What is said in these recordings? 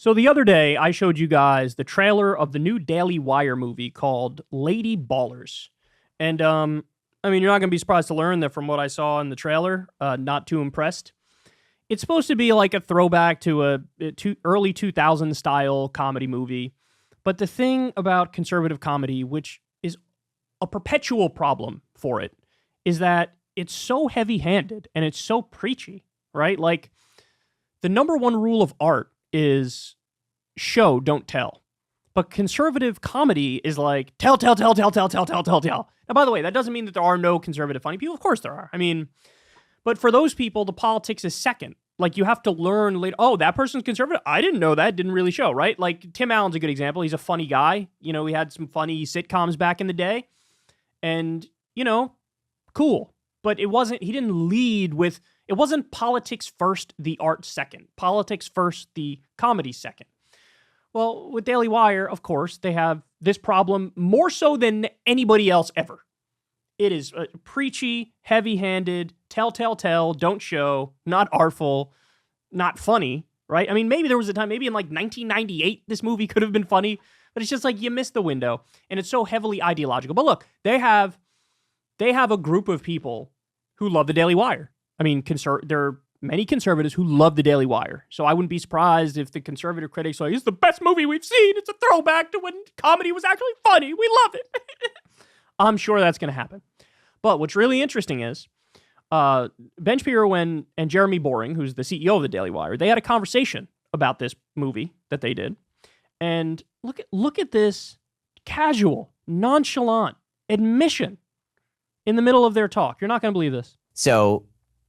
So the other day, I showed you guys the trailer of the new Daily Wire movie called Lady Ballers. And, I mean, you're not going to be surprised to learn that from what I saw in the trailer, not too impressed. It's supposed to be like a throwback to a early 2000s style comedy movie. But the thing about conservative comedy, which is a perpetual problem for it, is that it's so heavy-handed and it's so preachy, right? Like, the number one rule of art is show, don't tell. But conservative comedy is like, tell. Now, by the way, that doesn't mean that there are no conservative funny people. Of course there are. I mean, but for those people, the politics is second. Like, you have to learn later, oh, that person's conservative? I didn't know that. Didn't really show, right? Like, Tim Allen's a good example. He's a funny guy. You know, he had some funny sitcoms back in the day. And, you know, cool. But he didn't lead with, it wasn't politics first, the art second. Politics first, the comedy second. Well, with Daily Wire, of course, they have this problem more so than anybody else ever. It is preachy, heavy-handed, tell, don't show, not artful, not funny, right? I mean, maybe there was a time, maybe in like 1998, this movie could have been funny, but it's just like you missed the window, and it's so heavily ideological. But look, they have a group of people who love the Daily Wire. I mean, there are many conservatives who love the Daily Wire. So I wouldn't be surprised if the conservative critics are like, it's the best movie we've seen. It's a throwback to when comedy was actually funny. We love it. I'm sure that's going to happen. But what's really interesting is Ben Shapiro and Jeremy Boring, who's the CEO of the Daily Wire, they had a conversation about this movie that they did. And look at this casual, nonchalant admission in the middle of their talk. You're not going to believe this. So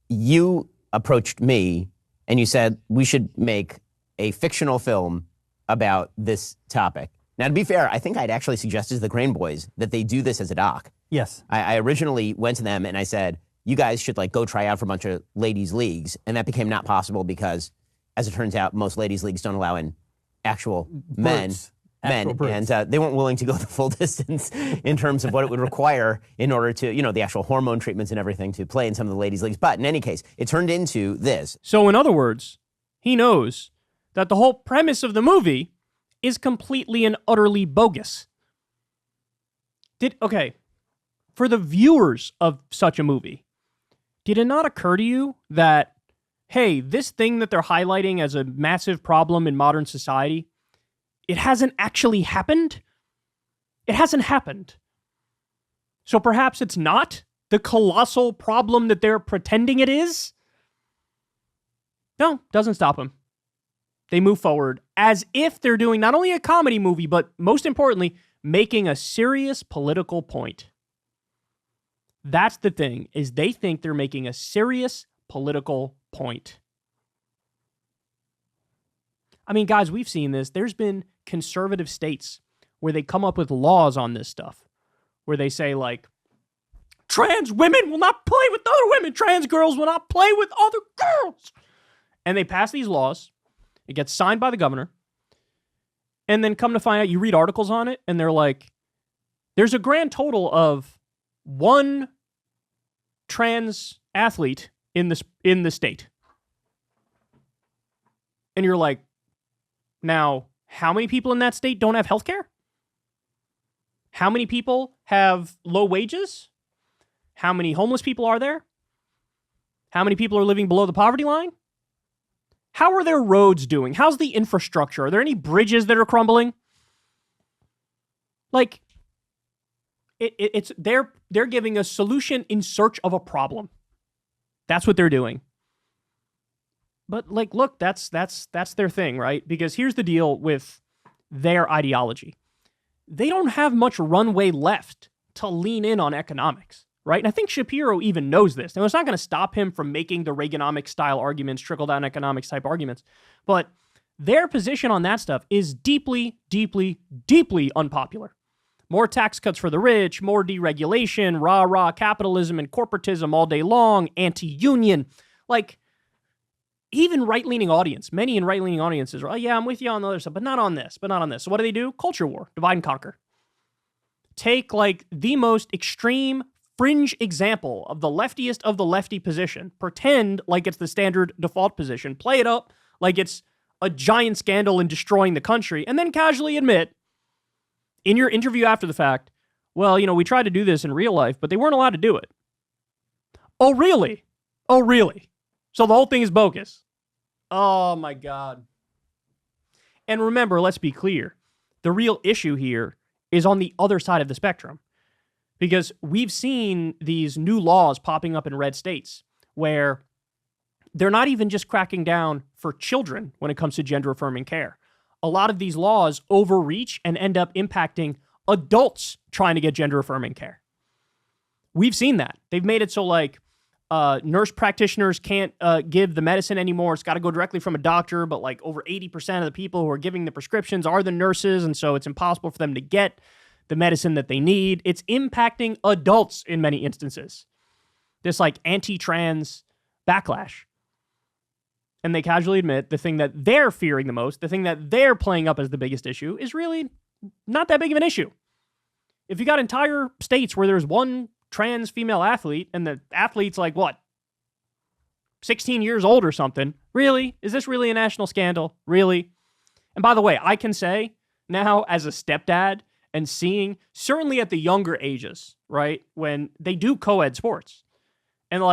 you approached me and you said we should make a fictional film about this topic. Now, to be fair, I think I'd actually suggested to the Crane Boys that they do this as a doc. Yes. I originally went to them and I said, you guys should like go try out for a bunch of ladies' leagues. And that became not possible because, as it turns out, most ladies' leagues don't allow in actual men. And they weren't willing to go the full distance in terms of what it would require in order to, the actual hormone treatments and everything to play in some of the ladies' leagues. But in any case, it turned into this. So in other words, he knows that the whole premise of the movie is completely and utterly bogus. For the viewers of such a movie, did it not occur to you that, hey, this thing that they're highlighting as a massive problem in modern society, it hasn't actually happened? It hasn't happened. So perhaps it's not the colossal problem that they're pretending it is? No, doesn't stop them. They move forward as if they're doing not only a comedy movie, but most importantly, making a serious political point. That's the thing, is they think they're making a serious political point. I mean, guys, we've seen this. There's been conservative states where they come up with laws on this stuff, where they say, like, trans women will not play with other women. Trans girls will not play with other girls. And they pass these laws. It gets signed by the governor. And then come to find out, you read articles on it, and they're like, there's a grand total of one trans athlete in the state. And you're like, now, how many people in that state don't have health care? How many people have low wages? How many homeless people are there? How many people are living below the poverty line? How are their roads doing? How's the infrastructure? Are there any bridges that are crumbling? Like, they're giving a solution in search of a problem. That's what they're doing. But like, look, that's their thing, right? Because here's the deal with their ideology. They don't have much runway left to lean in on economics, right? And I think Shapiro even knows this. Now, it's not going to stop him from making the Reaganomics style arguments, trickle-down economics type arguments. But their position on that stuff is deeply, deeply, deeply unpopular. More tax cuts for the rich, more deregulation, rah-rah capitalism and corporatism all day long, anti-union. Like, even right-leaning audience, many in right-leaning audiences are, oh yeah, I'm with you on the other stuff, but not on this. So what do? Culture war, divide and conquer. Take like the most extreme fringe example of the leftiest of the lefty position, pretend like it's the standard default position, play it up like it's a giant scandal and destroying the country, and then casually admit in your interview after the fact, well, we tried to do this in real life, but they weren't allowed to do it. Oh, really? Oh, really? So the whole thing is bogus. Oh, my God. And remember, let's be clear. The real issue here is on the other side of the spectrum. Because we've seen these new laws popping up in red states where they're not even just cracking down for children when it comes to gender-affirming care. A lot of these laws overreach and end up impacting adults trying to get gender-affirming care. We've seen that. They've made it so nurse practitioners can't give the medicine anymore. It's got to go directly from a doctor, but over 80% of the people who are giving the prescriptions are the nurses, and so it's impossible for them to get the medicine that they need. It's impacting adults in many instances. This anti-trans backlash. And they casually admit the thing that they're fearing the most, the thing that they're playing up as the biggest issue, is really not that big of an issue. If you got entire states where there's one trans female athlete and the athlete's 16 years old or something, really? Is this really a national scandal? Really? And by the way, I can say now as a stepdad and seeing, certainly at the younger ages, right, when they do co-ed sports, and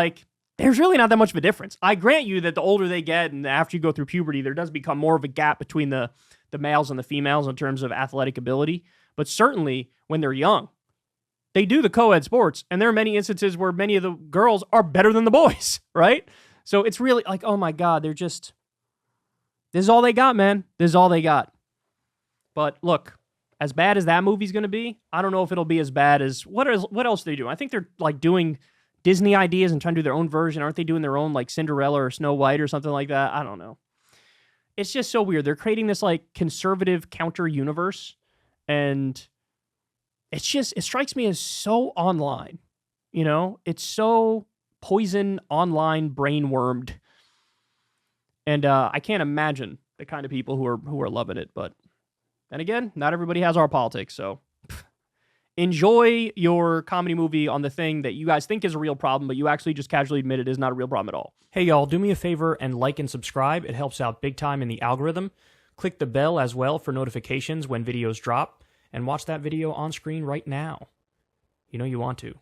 there's really not that much of a difference. I grant you that the older they get and after you go through puberty, there does become more of a gap between the males and the females in terms of athletic ability. But certainly when they're young, they do the co-ed sports, and there are many instances where many of the girls are better than the boys, right? So it's really oh my God, this is all they got, man. This is all they got. But look, as bad as that movie's going to be, I don't know if it'll be as bad as, what else are they doing? I think they're doing Disney ideas and trying to do their own version. Aren't they doing their own Cinderella or Snow White or something like that? I don't know. It's just so weird. They're creating this conservative counter universe, and it strikes me as so online. It's so poison, online, brain-wormed. And I can't imagine the kind of people who are loving it. But then again, not everybody has our politics, so enjoy your comedy movie on the thing that you guys think is a real problem, but you actually just casually admit it is not a real problem at all. Hey, y'all, do me a favor and like and subscribe. It helps out big time in the algorithm. Click the bell as well for notifications when videos drop, and watch that video on screen right now. You want to.